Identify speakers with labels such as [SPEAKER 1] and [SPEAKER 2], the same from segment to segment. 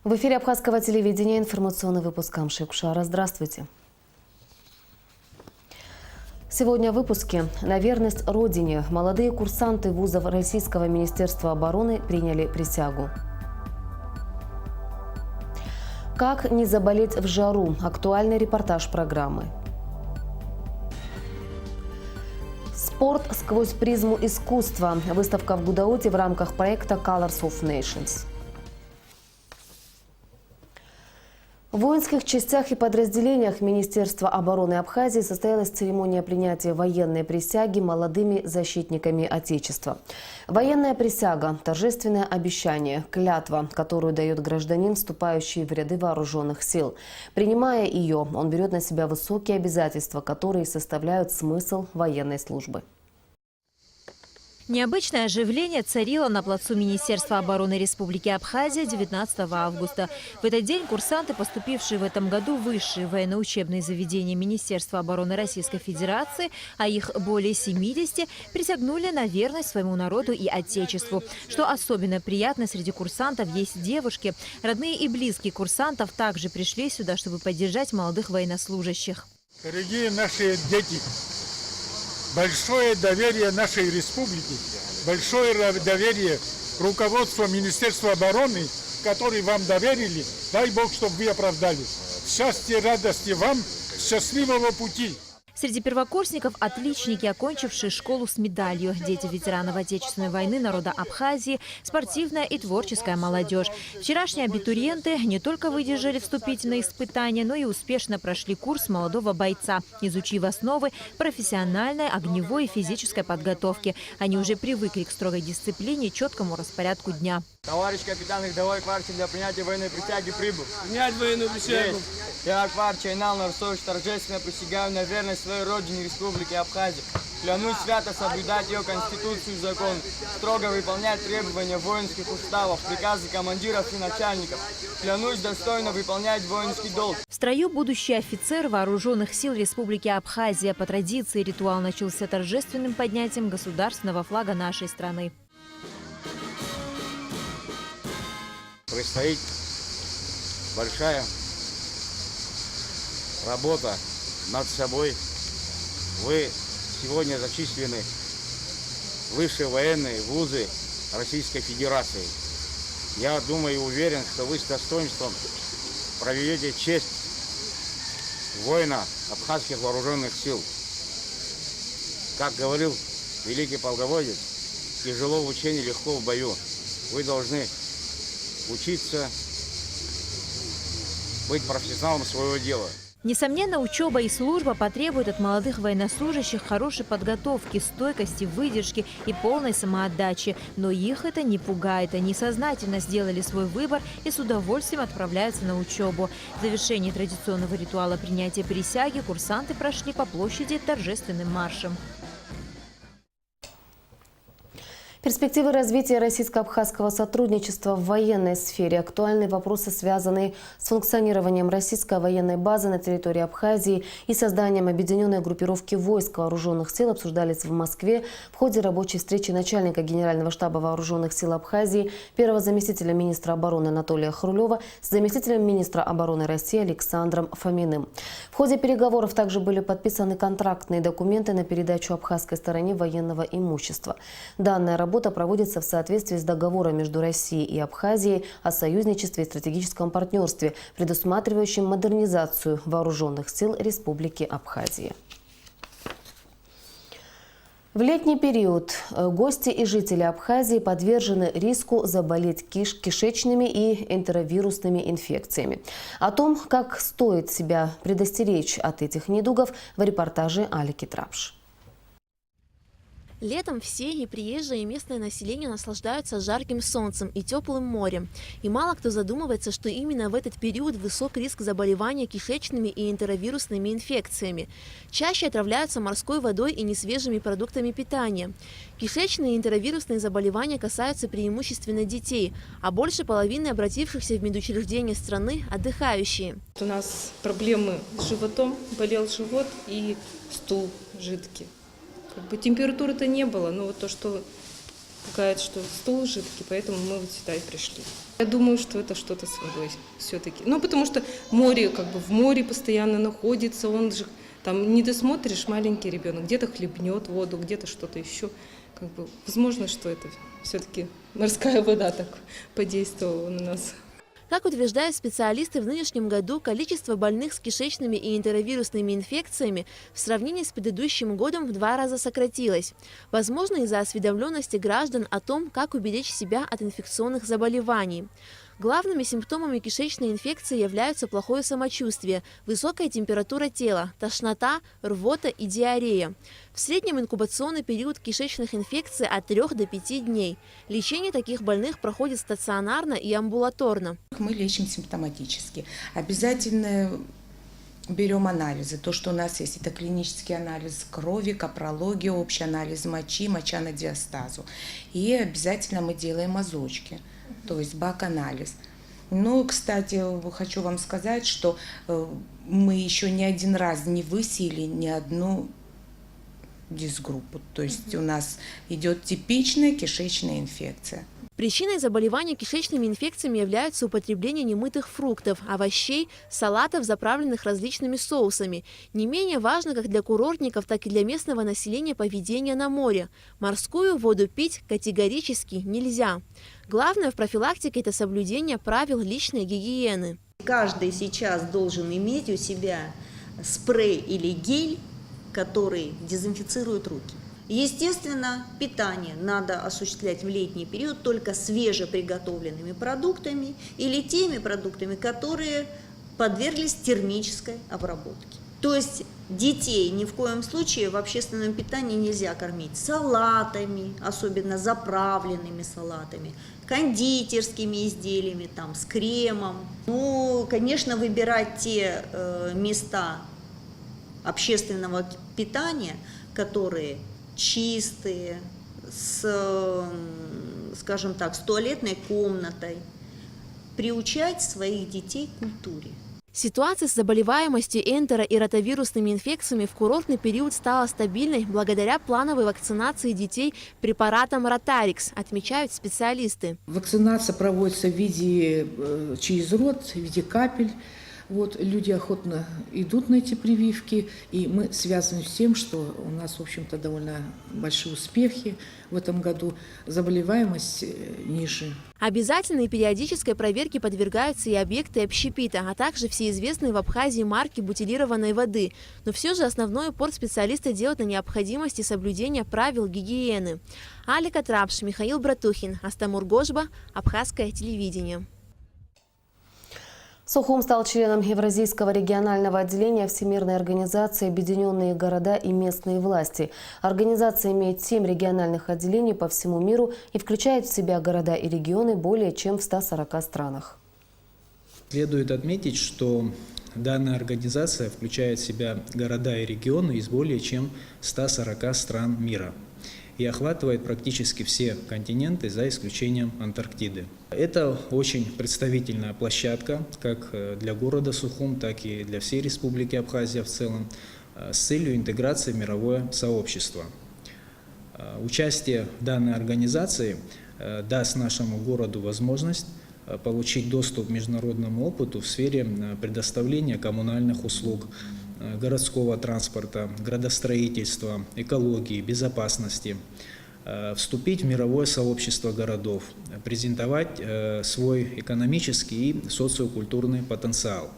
[SPEAKER 1] В эфире Абхазского телевидения информационный выпуск Амши-Кушара. Здравствуйте. Сегодня в выпуске. На верность Родине молодые курсанты вузов Российского министерства обороны приняли присягу. Как не заболеть в жару? Актуальный репортаж программы. Спорт сквозь призму искусства. Выставка в Гудауте в рамках проекта Colors of Nations. В воинских частях и подразделениях Министерства обороны Абхазии состоялась церемония принятия военной присяги молодыми защитниками Отечества. Военная присяга – торжественное обещание, клятва, которую дает гражданин, вступающий в ряды вооруженных сил. Принимая ее, он берет на себя высокие обязательства, которые составляют смысл военной службы.
[SPEAKER 2] Необычное оживление царило на плацу Министерства обороны Республики Абхазия 19 августа. В этот день курсанты, поступившие в этом году в высшие военно-учебные заведения Министерства обороны Российской Федерации, а их более 70, присягнули на верность своему народу и Отечеству. Что особенно приятно, среди курсантов есть девушки. Родные и близкие курсантов также пришли сюда, чтобы поддержать молодых военнослужащих.
[SPEAKER 3] Дорогие наши дети! Большое доверие нашей республики, большое доверие руководству Министерства обороны, который вам доверили. Дай Бог, чтобы вы оправдали. Счастья, радости вам, счастливого пути!
[SPEAKER 2] Среди первокурсников – отличники, окончившие школу с медалью, дети ветеранов Отечественной войны народа Абхазии, спортивная и творческая молодежь. Вчерашние абитуриенты не только выдержали вступительные испытания, но и успешно прошли курс молодого бойца, изучив основы профессиональной, огневой и физической подготовки. Они уже привыкли к строгой дисциплине и четкому распорядку дня.
[SPEAKER 4] Товарищ капитан Ихдовой квартир для принятия военной присяги прибыл.
[SPEAKER 5] Принять военную присягу.
[SPEAKER 4] Я квартир Чайнал Нарсович торжественно присягаю на верность своей родине Республики Абхазия. Клянусь свято соблюдать ее конституцию и закон, строго выполнять требования воинских уставов, приказы командиров и начальников. Клянусь достойно выполнять воинский долг.
[SPEAKER 2] В строю будущий офицер вооруженных сил Республики Абхазия. По традиции ритуал начался торжественным поднятием государственного флага нашей страны.
[SPEAKER 6] Предстоит большая работа над собой. Вы сегодня зачислены в высшие военные вузы Российской Федерации. Я думаю и уверен, что вы с достоинством проведете честь воина абхазских вооруженных сил. Как говорил великий полководец, тяжело в учении, легко в бою. Вы должны учиться быть профессионалом своего дела.
[SPEAKER 2] Несомненно, учеба и служба потребуют от молодых военнослужащих хорошей подготовки, стойкости, выдержки и полной самоотдачи. Но их это не пугает. Они сознательно сделали свой выбор и с удовольствием отправляются на учебу. В завершении традиционного ритуала принятия присяги курсанты прошли по площади торжественным маршем.
[SPEAKER 1] Перспективы развития российско-абхазского сотрудничества в военной сфере. Актуальные вопросы, связанные с функционированием российской военной базы на территории Абхазии и созданием объединенной группировки войск вооруженных сил, обсуждались в Москве в ходе рабочей встречи начальника Генерального штаба вооруженных сил Абхазии, первого заместителя министра обороны Анатолия Хрулева с заместителем министра обороны России Александром Фоминым. В ходе переговоров также были подписаны контрактные документы на передачу абхазской стороне военного имущества. Данная работа проводится в соответствии с договором между Россией и Абхазией о союзничестве и стратегическом партнерстве, предусматривающим модернизацию вооруженных сил Республики Абхазия. В летний период гости и жители Абхазии подвержены риску заболеть кишечными и энтеровирусными инфекциями. О том, как стоит себя предостеречь от этих недугов, в репортаже Алики Трапш.
[SPEAKER 7] Летом все и приезжие, и местное население наслаждаются жарким солнцем и теплым морем. И мало кто задумывается, что именно в этот период высок риск заболевания кишечными и энтеровирусными инфекциями. Чаще отравляются морской водой и несвежими продуктами питания. Кишечные и энтеровирусные заболевания касаются преимущественно детей, а больше половины обратившихся в медучреждения страны – отдыхающие.
[SPEAKER 8] У нас проблемы с животом, болел живот и стул жидкий. Температуры-то не было, но вот то, что пугает, что стол жидкий, поэтому мы вот сюда и пришли. Я думаю, что это что-то с водой все-таки. Ну, потому что море, как бы в море постоянно находится, он же там не досмотришь, маленький ребенок, где-то хлебнет воду, где-то что-то еще. Как бы, возможно, что это все-таки морская вода так подействовала на нас.
[SPEAKER 7] Как утверждают специалисты, в нынешнем году количество больных с кишечными и энтеровирусными инфекциями в сравнении с предыдущим годом в 2 раза сократилось. Возможно, из-за осведомленности граждан о том, как уберечь себя от инфекционных заболеваний. Главными симптомами кишечной инфекции являются плохое самочувствие, высокая температура тела, тошнота, рвота и диарея. В среднем инкубационный период кишечных инфекций от 3 до 5 дней. Лечение таких больных проходит стационарно и амбулаторно.
[SPEAKER 5] Мы лечим симптоматически. Обязательно берем анализы. То, что у нас есть, это клинический анализ крови, капрология, общий анализ мочи, моча на диастазу. И обязательно мы делаем мазочки, то есть бак-анализ. Ну, кстати, хочу вам сказать, что мы еще ни один раз не высеяли ни одну дисгруппу. То есть у нас идет типичная кишечная инфекция.
[SPEAKER 7] Причиной заболевания кишечными инфекциями являются употребление немытых фруктов, овощей, салатов, заправленных различными соусами. Не менее важно как для курортников, так и для местного населения поведение на море. Морскую воду пить категорически нельзя. Главное в профилактике – это соблюдение правил личной гигиены.
[SPEAKER 9] Каждый сейчас должен иметь у себя спрей или гель, который дезинфицирует руки. Естественно, питание надо осуществлять в летний период только свежеприготовленными продуктами или теми продуктами, которые подверглись термической обработке. То есть детей ни в коем случае в общественном питании нельзя кормить салатами, особенно заправленными салатами, кондитерскими изделиями, там, с кремом. Ну, конечно, выбирать те места общественного питания, которые чистые, скажем так, с туалетной комнатой, приучать своих детей к культуре.
[SPEAKER 7] Ситуация с заболеваемостью энтеро- и ротавирусными инфекциями в курортный период стала стабильной благодаря плановой вакцинации детей препаратом Ротарикс, отмечают специалисты.
[SPEAKER 10] Вакцинация проводится в виде через рот, в виде капель. Вот, люди охотно идут на эти прививки, и мы связаны с тем, что у нас, в общем-то, довольно большие успехи в этом году, заболеваемость ниже.
[SPEAKER 7] Обязательной периодической проверке подвергаются и объекты общепита, а также все известные в Абхазии марки бутилированной воды. Но все же основной упор специалисты делают на необходимости соблюдения правил гигиены. Алика Трапш, Михаил Братухин, Астамур Гожба, Абхазское телевидение.
[SPEAKER 1] Сухум стал членом Евразийского регионального отделения Всемирной организации «Объединенные города и местные власти». Организация имеет 7 региональных отделений по всему миру и включает в себя города и регионы более чем в 140 странах.
[SPEAKER 11] Следует отметить, что данная организация включает в себя города и регионы из более чем 140 стран мира и охватывает практически все континенты, за исключением Антарктиды. Это очень представительная площадка как для города Сухум, так и для всей Республики Абхазия в целом, с целью интеграции в мировое сообщество. Участие в данной организации даст нашему городу возможность получить доступ к международному опыту в сфере предоставления коммунальных услуг, городского транспорта, градостроительства, экологии, безопасности, вступить в мировое сообщество городов, презентовать свой экономический и социокультурный потенциал.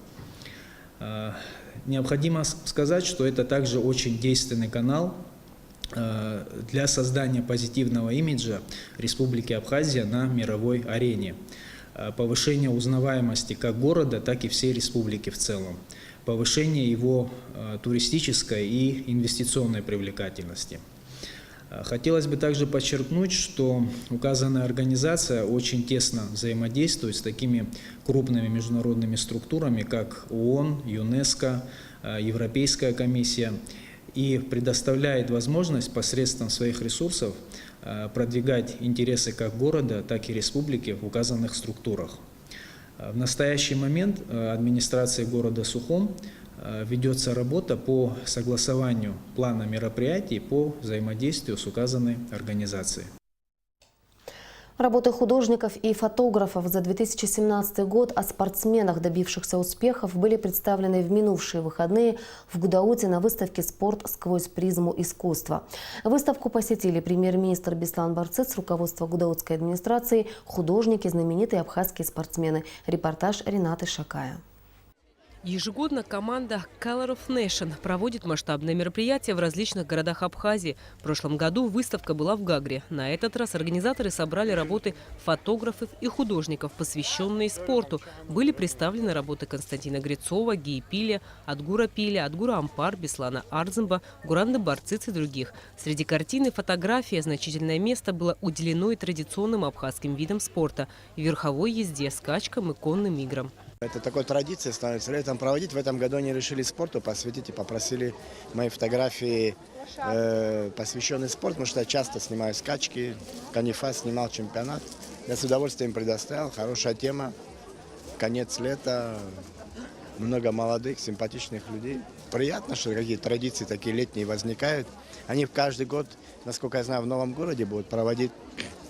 [SPEAKER 11] Необходимо сказать, что это также очень действенный канал для создания позитивного имиджа Республики Абхазия на мировой арене, повышения узнаваемости как города, так и всей республики в целом, повышение его туристической и инвестиционной привлекательности. Хотелось бы также подчеркнуть, что указанная организация очень тесно взаимодействует с такими крупными международными структурами, как ООН, ЮНЕСКО, Европейская комиссия, и предоставляет возможность посредством своих ресурсов продвигать интересы как города, так и республики в указанных структурах. В настоящий момент администрацией города Сухум ведется работа по согласованию плана мероприятий по взаимодействию с указанной организацией.
[SPEAKER 1] Работы художников и фотографов за 2017 год о спортсменах, добившихся успехов, были представлены в минувшие выходные в Гудауте на выставке «Спорт сквозь призму искусства». Выставку посетили премьер-министр Беслан Барцыц, руководство гудаутской администрации, художники, знаменитые абхазские спортсмены. Репортаж Ренаты Шакая.
[SPEAKER 12] Ежегодно команда Color of Nation проводит масштабные мероприятия в различных городах Абхазии. В прошлом году выставка была в Гагре. На этот раз организаторы собрали работы фотографов и художников, посвященные спорту. Были представлены работы Константина Грицова, Гии Пиля, Адгура Пиля, Адгура Ампар, Беслана Арзымба, Гуранды Барцыц и других. Среди картин и фотографий значительное место было уделено и традиционным абхазским видам спорта – верховой езде, скачкам и конным играм.
[SPEAKER 13] Это такой традицией становится летом проводить. В этом году они решили спорту посвятить и попросили мои фотографии, посвященные спорту, потому что я часто снимаю скачки, Канифа снимал чемпионат. Я с удовольствием предоставил, хорошая тема, конец лета, много молодых, симпатичных людей. Приятно, что какие-то традиции такие летние возникают. Они каждый год, насколько я знаю, в Новом городе будут проводить.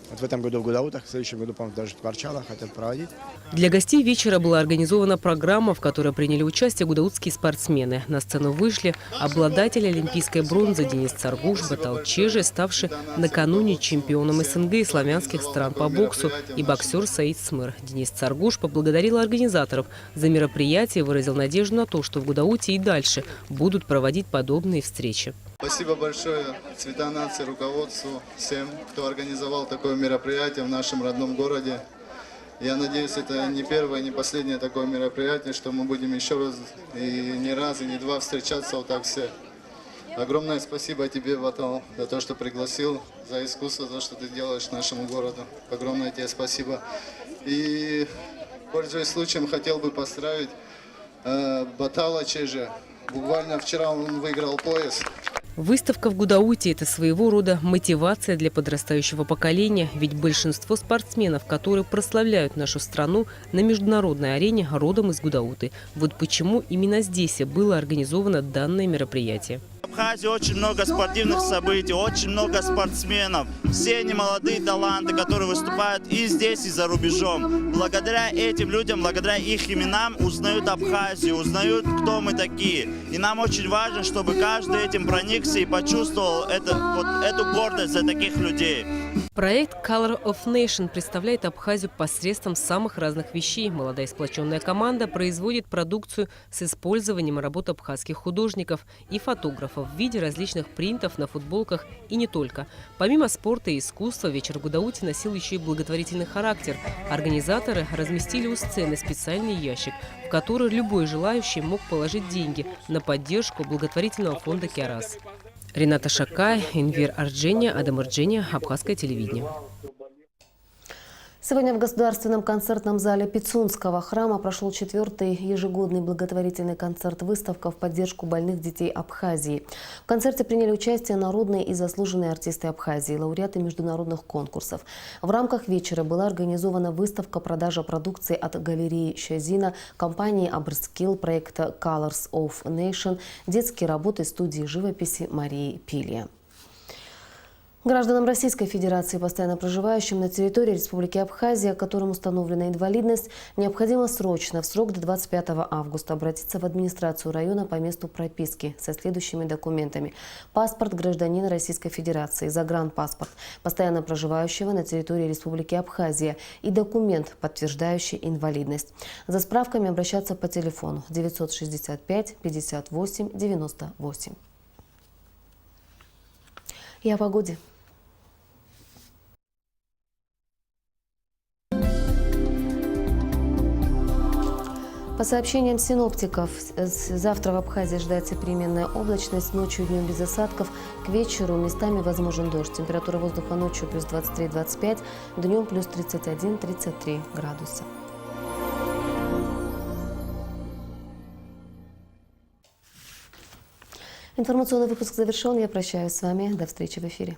[SPEAKER 13] Вот в этом году в Гудаутах, в следующем году, по-моему, даже в Парчалах хотят проводить.
[SPEAKER 12] Для гостей вечера была организована программа, в которой приняли участие гудаутские спортсмены. На сцену вышли обладатель олимпийской бронзы Денис Царгуш, Батал Чеже, ставший накануне чемпионом СНГ и славянских стран по боксу, и боксер Саид Смыр. Денис Царгуш поблагодарил организаторов за мероприятие и выразил надежду на то, что в Гудауте и дальше будут проводить подобные встречи.
[SPEAKER 14] Спасибо большое Цвета нации, руководству, всем, кто организовал такое мероприятие в нашем родном городе. Я надеюсь, это не первое, не последнее такое мероприятие, что мы будем еще раз, и не раз, и не два встречаться вот так все. Огромное спасибо тебе, Батал, за то, что пригласил, за искусство, за то, что ты делаешь нашему городу. Огромное тебе спасибо. И, пользуясь случаем, хотел бы поздравить Батала Чеже. Буквально вчера он выиграл пояс.
[SPEAKER 12] Выставка в Гудауте – это своего рода мотивация для подрастающего поколения, ведь большинство спортсменов, которые прославляют нашу страну на международной арене, родом из Гудауты. Вот почему именно здесь было организовано данное мероприятие.
[SPEAKER 15] В Абхазии очень много спортивных событий, очень много спортсменов. Все они молодые таланты, которые выступают и здесь, и за рубежом. Благодаря этим людям, благодаря их именам узнают Абхазию, узнают, кто мы такие. И нам очень важно, чтобы каждый этим проникся и почувствовал эту гордость за таких людей.
[SPEAKER 12] Проект Color of Nation представляет Абхазию посредством самых разных вещей. Молодая сплоченная команда производит продукцию с использованием работ абхазских художников и фотографов в виде различных принтов на футболках и не только. Помимо спорта и искусства, вечер в Гудауте носил еще и благотворительный характер. Организаторы разместили у сцены специальный ящик, в который любой желающий мог положить деньги на поддержку благотворительного фонда «Киарас». Рената Шакай, Энвер Арджения, Адам Арджения, Абхазское телевидение.
[SPEAKER 1] Сегодня в Государственном концертном зале Пицунского храма прошел 4-й ежегодный благотворительный концерт-выставка в поддержку больных детей Абхазии. В концерте приняли участие народные и заслуженные артисты Абхазии, лауреаты международных конкурсов. В рамках вечера была организована выставка-продажа продукции от галереи Щазина, компании Абрскилл, проекта Colors of Nation, детские работы студии живописи Марии Пилья. Гражданам Российской Федерации, постоянно проживающим на территории Республики Абхазия, которым установлена инвалидность, необходимо срочно, в срок до 25 августа, обратиться в администрацию района по месту прописки со следующими документами. Паспорт гражданина Российской Федерации, загранпаспорт, постоянно проживающего на территории Республики Абхазия и документ, подтверждающий инвалидность. За справками обращаться по телефону 965 58 98. И о погоде. По сообщениям синоптиков, завтра в Абхазии ожидается переменная облачность, ночью и днем без осадков, к вечеру местами возможен дождь. Температура воздуха ночью плюс 23-25, днем плюс 31-33 градуса. Информационный выпуск завершен. Я прощаюсь с вами. До встречи в эфире.